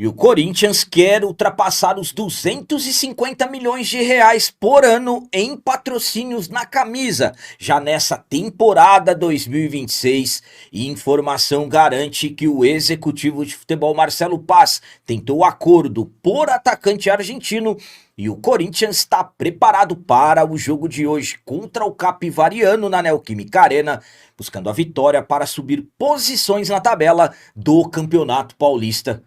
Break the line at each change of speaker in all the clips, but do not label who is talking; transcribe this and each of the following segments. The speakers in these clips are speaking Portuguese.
E o Corinthians quer ultrapassar os 250 milhões de reais por ano em patrocínios na camisa, já nessa temporada 2026. E informação garante que o executivo de futebol Marcelo Paz tentou acordo por atacante argentino e o Corinthians está preparado para o jogo de hoje contra o Capivariano na Neoquímica Arena, buscando a vitória para subir posições na tabela do Campeonato Paulista.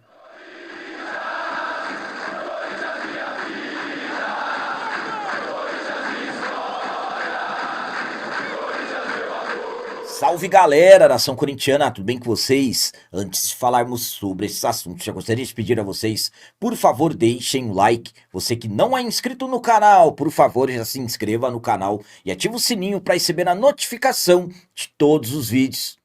Salve galera, nação corintiana, tudo bem com vocês? Antes de falarmos sobre esses assuntos, já gostaria de pedir a vocês, por favor, deixem um like. Você que não é inscrito no canal, por favor, já se inscreva no canal e ative o sininho para receber a notificação de todos os vídeos.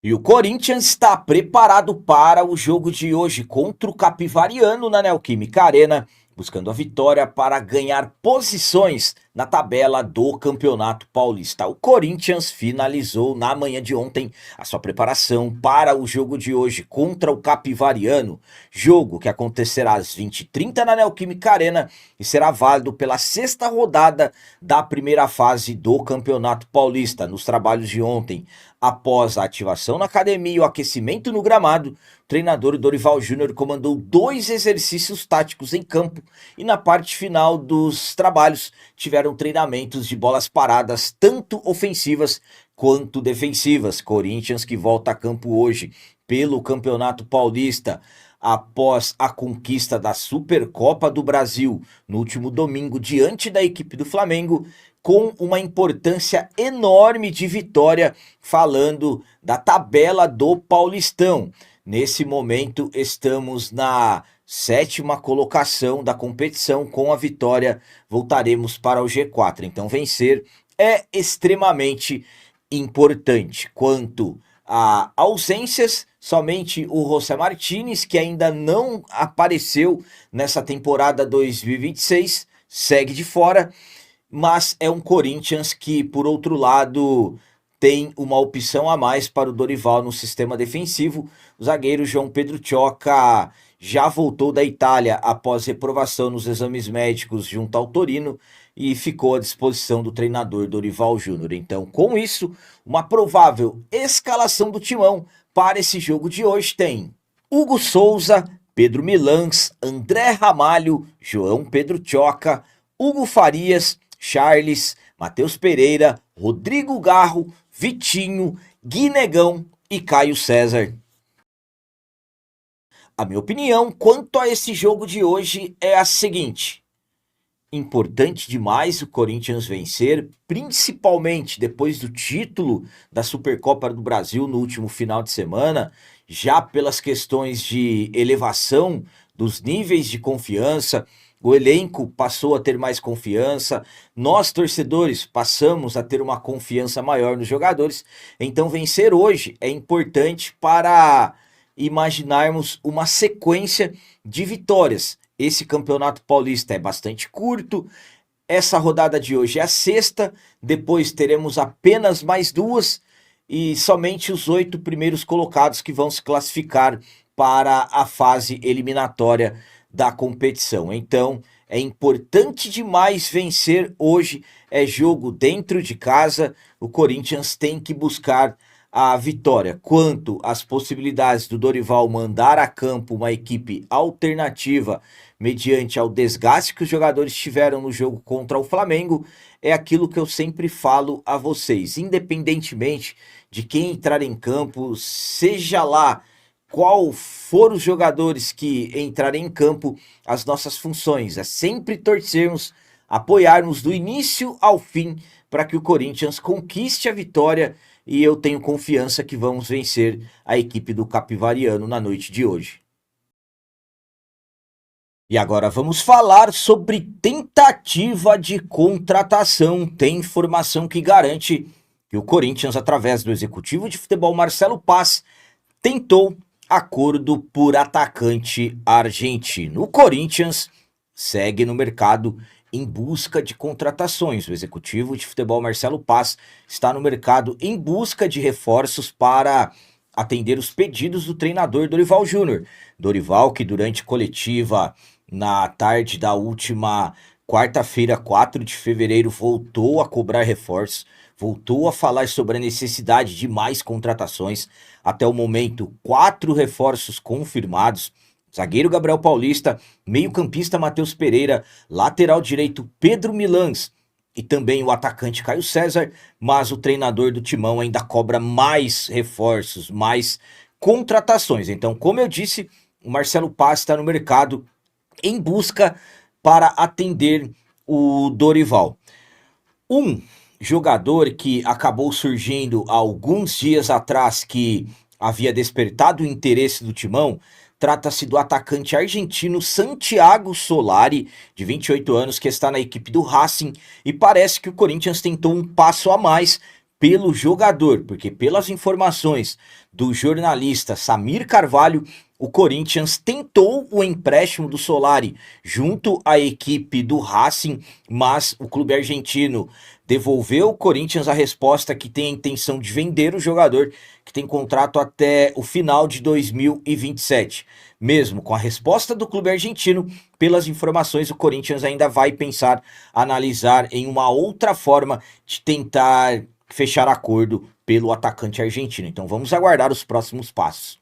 E o Corinthians está preparado para o jogo de hoje contra o Capivariano na Neoquímica Arena, buscando a vitória para ganhar posições na tabela do Campeonato Paulista. O Corinthians finalizou na manhã de ontem a sua preparação para o jogo de hoje contra o Capivariano, jogo que acontecerá às 20h30 na Neoquímica Arena e será válido pela sexta rodada da primeira fase do Campeonato Paulista. Nos trabalhos de ontem, após a ativação na academia e o aquecimento no gramado, o treinador Dorival Júnior comandou 2 exercícios táticos em campo e na parte final dos trabalhos tiveram treinamentos de bolas paradas, tanto ofensivas quanto defensivas. Corinthians que volta a campo hoje pelo Campeonato Paulista após a conquista da Supercopa do Brasil no último domingo diante da equipe do Flamengo, com uma importância enorme de vitória, falando da tabela do Paulistão. Nesse momento estamos na 7ª colocação da competição, com a vitória voltaremos para o G4. Então vencer é extremamente importante. Quanto a ausências, somente o José Martínez, que ainda não apareceu nessa temporada 2026, segue de fora. Mas é um Corinthians que, por outro lado, tem uma opção a mais para o Dorival no sistema defensivo. O zagueiro João Pedro Tioca já voltou da Itália após reprovação nos exames médicos junto ao Torino e ficou à disposição do treinador Dorival Júnior. Então, com isso, uma provável escalação do timão para esse jogo de hoje tem Hugo Souza, Pedro Milans, André Ramalho, João Pedro Tioca, Hugo Farias, Charles, Matheus Pereira, Rodrigo Garro, Vitinho, Gui Negão e Caio César. A minha opinião quanto a esse jogo de hoje é a seguinte: importante demais o Corinthians vencer, principalmente depois do título da Supercopa do Brasil no último final de semana, já pelas questões de elevação dos níveis de confiança. O elenco passou a ter mais confiança, nós torcedores passamos a ter uma confiança maior nos jogadores, então vencer hoje é importante para imaginarmos uma sequência de vitórias. Esse Campeonato Paulista é bastante curto, essa rodada de hoje é a 6ª, depois teremos apenas mais 2 e somente os 8 primeiros colocados que vão se classificar para a fase eliminatória da competição. Então é importante demais vencer hoje, é jogo dentro de casa, o Corinthians tem que buscar a vitória. Quanto às possibilidades do Dorival mandar a campo uma equipe alternativa mediante ao desgaste que os jogadores tiveram no jogo contra o Flamengo, é aquilo que eu sempre falo a vocês, independentemente de quem entrar em campo, seja lá qual for os jogadores que entrarem em campo, as nossas funções é sempre torcermos, apoiarmos do início ao fim para que o Corinthians conquiste a vitória, e eu tenho confiança que vamos vencer a equipe do Capivariano na noite de hoje. E agora vamos falar sobre tentativa de contratação. Tem informação que garante que o Corinthians, através do executivo de futebol Marcelo Paz, tentou acordo por atacante argentino. O Corinthians segue no mercado em busca de contratações. O executivo de futebol Marcelo Paz está no mercado em busca de reforços para atender os pedidos do treinador Dorival Júnior. Dorival, que durante coletiva na tarde da última quarta-feira, 4 de fevereiro, voltou a cobrar reforços, voltou a falar sobre a necessidade de mais contratações. Até o momento, 4 reforços confirmados. Zagueiro Gabriel Paulista, meio-campista Matheus Pereira, lateral direito Pedro Milans e também o atacante Caio César, mas o treinador do Timão ainda cobra mais reforços, mais contratações. Então, como eu disse, o Marcelo Paz está no mercado em busca para atender o Dorival. Um jogador que acabou surgindo há alguns dias atrás, que havia despertado o interesse do Timão, trata-se do atacante argentino Santiago Solari, de 28 anos, que está na equipe do Racing, e parece que o Corinthians tentou um passo a mais pelo jogador, porque pelas informações do jornalista Samir Carvalho, o Corinthians tentou o empréstimo do Solari junto à equipe do Racing, mas o clube argentino devolveu ao Corinthians a resposta que tem a intenção de vender o jogador, que tem contrato até o final de 2027. Mesmo com a resposta do clube argentino, pelas informações, o Corinthians ainda vai pensar, analisar em uma outra forma de tentar fechar acordo pelo atacante argentino. Então vamos aguardar os próximos passos.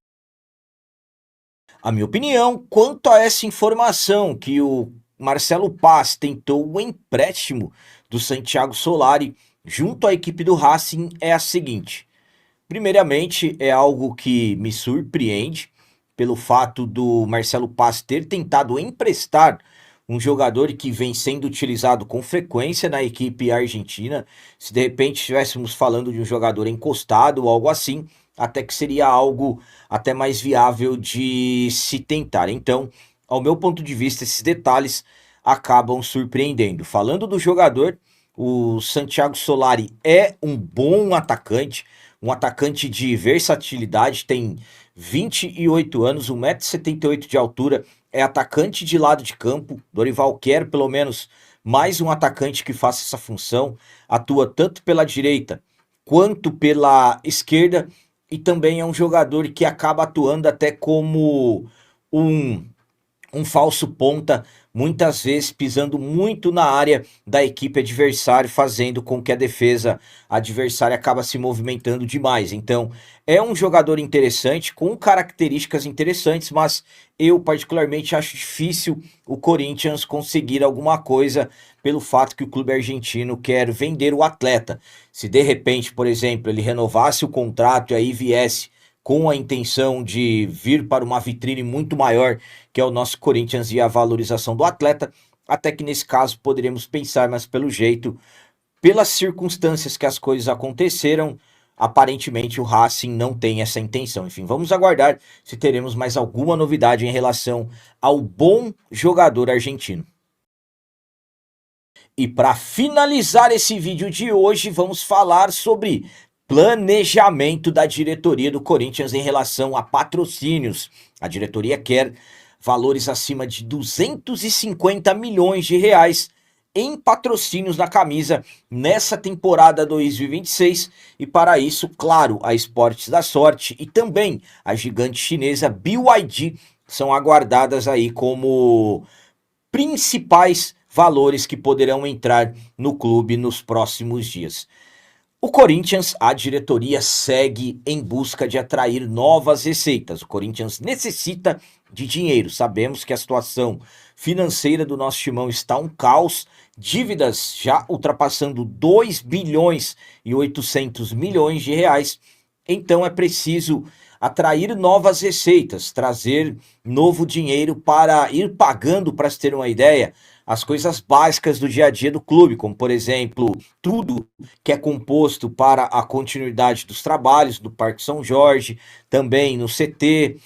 A minha opinião quanto a essa informação que o Marcelo Paz tentou o empréstimo do Santiago Solari junto à equipe do Racing é a seguinte. Primeiramente, é algo que me surpreende pelo fato do Marcelo Paz ter tentado emprestar um jogador que vem sendo utilizado com frequência na equipe argentina. Se de repente estivéssemos falando de um jogador encostado ou algo assim, até que seria algo até mais viável de se tentar. Então, ao meu ponto de vista, esses detalhes acabam surpreendendo. Falando do jogador, o Santiago Solari é um bom atacante, um atacante de versatilidade, tem 28 anos, 1,78 m de altura, é atacante de lado de campo. Dorival quer pelo menos mais um atacante que faça essa função, atua tanto pela direita quanto pela esquerda, e também é um jogador que acaba atuando até como um falso ponta, muitas vezes pisando muito na área da equipe adversária, fazendo com que a defesa adversária acaba se movimentando demais. Então, é um jogador interessante, com características interessantes, mas eu particularmente acho difícil o Corinthians conseguir alguma coisa pelo fato que o clube argentino quer vender o atleta. Se de repente, por exemplo, ele renovasse o contrato e aí viesse com a intenção de vir para uma vitrine muito maior, que é o nosso Corinthians, e a valorização do atleta, até que nesse caso poderíamos pensar, mas pelo jeito, pelas circunstâncias que as coisas aconteceram, aparentemente o Racing não tem essa intenção. Enfim, vamos aguardar se teremos mais alguma novidade em relação ao bom jogador argentino. E para finalizar esse vídeo de hoje, vamos falar sobre planejamento da diretoria do Corinthians em relação a patrocínios. A diretoria quer valores acima de 250 milhões de reais em patrocínios na camisa nessa temporada 2026, e para isso, claro, a Esportes da Sorte e também a gigante chinesa BYD são aguardadas aí como principais valores que poderão entrar no clube nos próximos dias. O Corinthians, a diretoria segue em busca de atrair novas receitas. O Corinthians necessita de dinheiro. Sabemos que a situação financeira do nosso timão está um caos, dívidas já ultrapassando 2 bilhões e 800 milhões de reais. Então é preciso atrair novas receitas, trazer novo dinheiro para ir pagando, para se ter uma ideia, as coisas básicas do dia a dia do clube, como por exemplo, tudo que é composto para a continuidade dos trabalhos do Parque São Jorge, também no CT,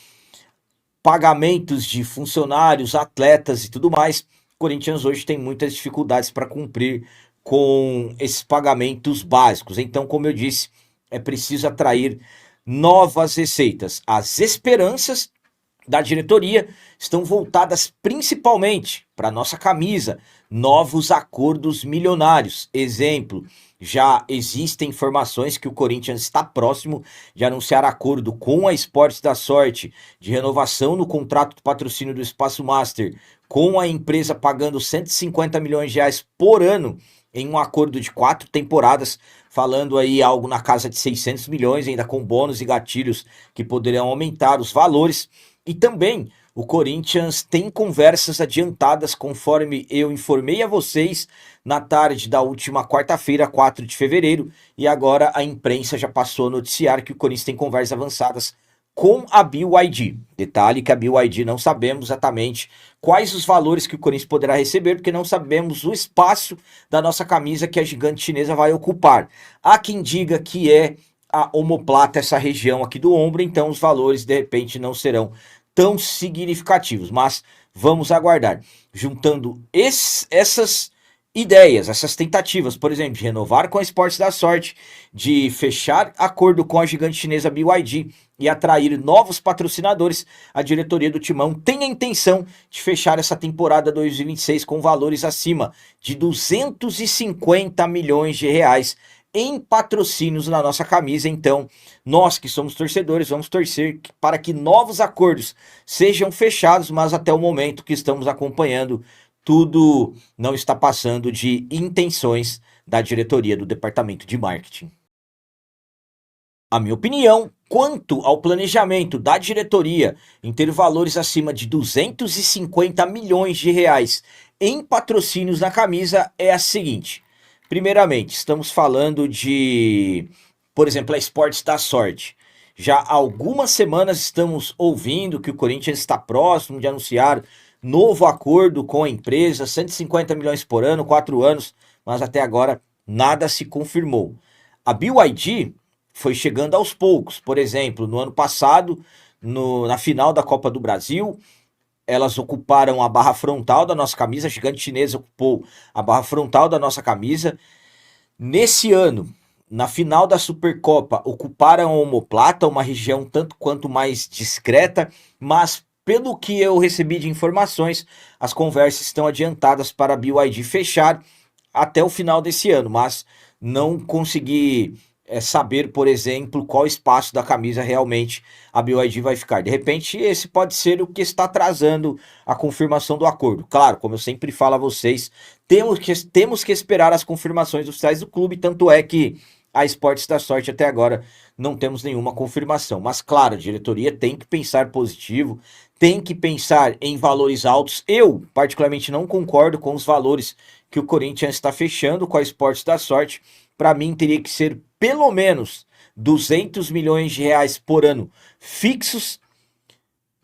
pagamentos de funcionários, atletas e tudo mais. O Corinthians hoje tem muitas dificuldades para cumprir com esses pagamentos básicos. Então, como eu disse, é preciso atrair novas receitas. As esperanças da diretoria estão voltadas principalmente para nossa camisa, novos acordos milionários. Exemplo, já existem informações que o Corinthians está próximo de anunciar acordo com a Esportes da Sorte de renovação no contrato de patrocínio do Espaço Master, com a empresa pagando 150 milhões de reais por ano em um acordo de 4 temporadas, falando aí algo na casa de 600 milhões, ainda com bônus e gatilhos que poderão aumentar os valores. E também o Corinthians tem conversas adiantadas, conforme eu informei a vocês na tarde da última quarta-feira, 4 de fevereiro, e agora a imprensa já passou a noticiar que o Corinthians tem conversas avançadas com a BYD. Detalhe que a BYD não sabemos exatamente quais os valores que o Corinthians poderá receber, porque não sabemos o espaço da nossa camisa que a gigante chinesa vai ocupar. Há quem diga que é a omoplata, essa região aqui do ombro, então os valores de repente não serão tão significativos, mas vamos aguardar. Juntando essas ideias, essas tentativas, por exemplo, de renovar com a Esportes da Sorte, de fechar acordo com a gigante chinesa BYD e atrair novos patrocinadores, a diretoria do Timão tem a intenção de fechar essa temporada 2026 com valores acima de 250 milhões de reais em patrocínios na nossa camisa. Então, nós que somos torcedores, vamos torcer para que novos acordos sejam fechados, mas até o momento que estamos acompanhando, tudo não está passando de intenções da diretoria do departamento de marketing. A minha opinião quanto ao planejamento da diretoria em ter valores acima de 250 milhões de reais em patrocínios na camisa é a seguinte. Primeiramente, estamos falando de, por exemplo, a Esportes da Sorte. Já há algumas semanas estamos ouvindo que o Corinthians está próximo de anunciar novo acordo com a empresa, 150 milhões por ano, 4 anos, mas até agora nada se confirmou. A BYD foi chegando aos poucos. Por exemplo, no ano passado, na final da Copa do Brasil, elas ocuparam a barra frontal da nossa camisa, a gigante chinesa ocupou a barra frontal da nossa camisa. Nesse ano, na final da Supercopa, ocuparam a omoplata, uma região tanto quanto mais discreta, mas pelo que eu recebi de informações, as conversas estão adiantadas para a BYD fechar até o final desse ano, mas não consegui saber, por exemplo, qual espaço da camisa realmente a BYD vai ficar. De repente, esse pode ser o que está atrasando a confirmação do acordo. Claro, como eu sempre falo a vocês, temos que esperar as confirmações oficiais do clube, tanto é que a Esportes da Sorte até agora não temos nenhuma confirmação. Mas claro, a diretoria tem que pensar positivo, tem que pensar em valores altos. Eu, particularmente, não concordo com os valores que o Corinthians está fechando com a Esportes da Sorte. Para mim, teria que ser pelo menos 200 milhões de reais por ano fixos,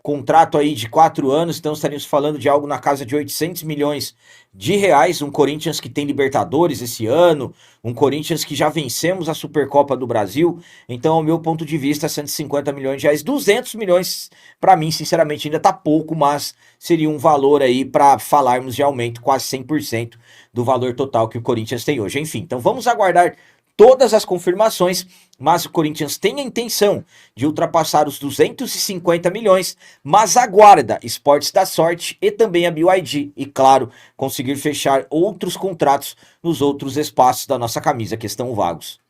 contrato aí de 4 anos, então estaríamos falando de algo na casa de 800 milhões de reais, um Corinthians que tem Libertadores esse ano, um Corinthians que já vencemos a Supercopa do Brasil, então ao meu ponto de vista 150 milhões de reais, 200 milhões para mim sinceramente ainda tá pouco, mas seria um valor aí para falarmos de aumento quase 100% do valor total que o Corinthians tem hoje, enfim, então vamos aguardar todas as confirmações, mas o Corinthians tem a intenção de ultrapassar os 250 milhões, mas aguarda Esportes da Sorte e também a BYD, e claro, conseguir fechar outros contratos nos outros espaços da nossa camisa que estão vagos.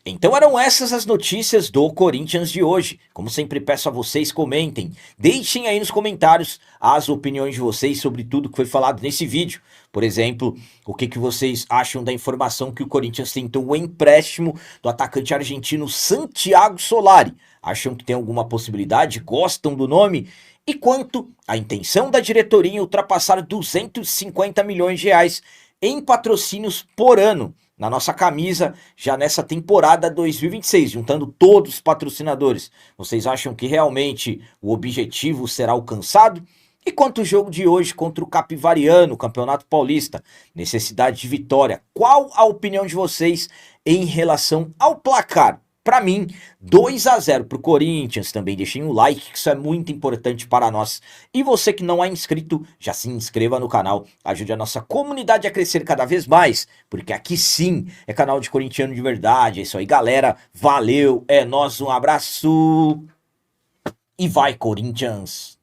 Então eram essas as notícias do Corinthians de hoje. Como sempre peço a vocês, comentem, deixem aí nos comentários as opiniões de vocês sobre tudo que foi falado nesse vídeo. Por exemplo, o que vocês acham da informação que o Corinthians tentou o empréstimo do atacante argentino Santiago Solari? Acham que tem alguma possibilidade? Gostam do nome? E quanto à intenção da diretoria em ultrapassar 250 milhões de reais em patrocínios por ano na nossa camisa, já nessa temporada 2026, juntando todos os patrocinadores. Vocês acham que realmente o objetivo será alcançado? E quanto ao jogo de hoje contra o Capivariano, Campeonato Paulista, necessidade de vitória, qual a opinião de vocês em relação ao placar? Para mim, 2-0 para o Corinthians. Também deixem um like, que isso é muito importante para nós. E você que não é inscrito, já se inscreva no canal. Ajude a nossa comunidade a crescer cada vez mais. Porque aqui sim é canal de corintiano de verdade. É isso aí, galera. Valeu, é nóis, um abraço. e vai, Corinthians!